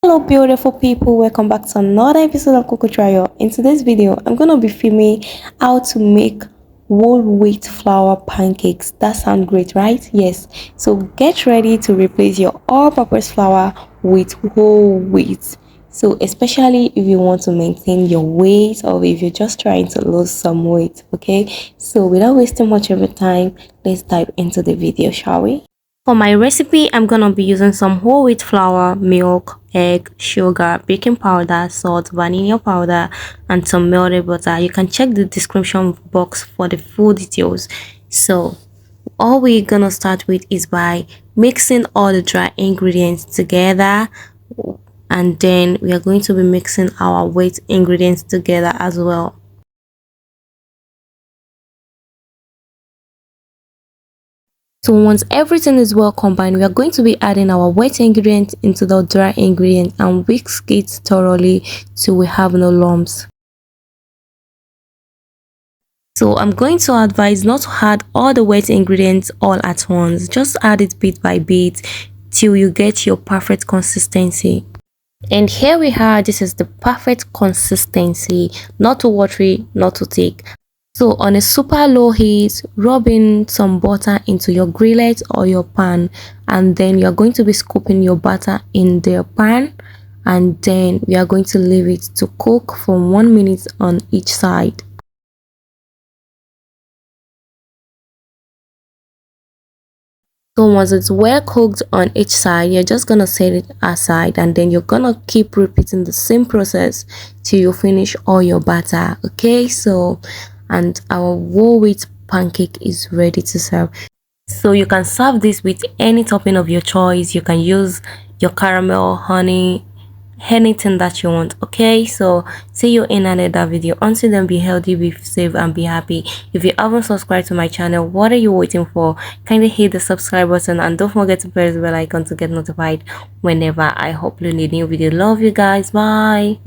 Hello beautiful people, welcome back to another episode of CookwithRayo. In today's video, I'm going to be filming how to make whole wheat flour pancakes. That sounds great, right? Yes. So get ready to replace your all-purpose flour with whole wheat. So especially if you want to maintain your weight or if you're just trying to lose some weight, okay? So without wasting much of your time, let's dive into the video, shall we? For my recipe, I'm gonna be using some whole wheat flour, milk, egg, sugar, baking powder, salt, vanilla powder, and some melted butter. You can check the description box for the full details. So, all we're gonna start with is by mixing all the dry ingredients together, and then we are going to be mixing our wet ingredients together as well. So once everything is well combined, we are going to be adding our wet ingredient into the dry ingredient and whisk it thoroughly till we have no lumps. So I'm going to advise not to add all the wet ingredients all at once. Just add it bit by bit till you get your perfect consistency. And here we are, this is the perfect consistency, not too watery, not too thick. So on a super low heat, rub in some butter into your grillet or your pan, and then you're going to be scooping your butter in the pan, and then we are going to leave it to cook for 1 minute on each side. So once it's well cooked on each side, you're just gonna set it aside, and then you're gonna keep repeating the same process till you finish all your batter. Okay, so and our whole wheat pancake is ready to serve. So you can serve this with any topping of your choice. You can use your caramel, honey, anything that you want. Okay, so see you in another video. Until then, be healthy, be safe, and be happy. If you haven't subscribed to my channel, what are you waiting for? Kindly hit the subscribe button and don't forget to press the bell icon to get notified whenever I upload a new video. Love you guys, bye.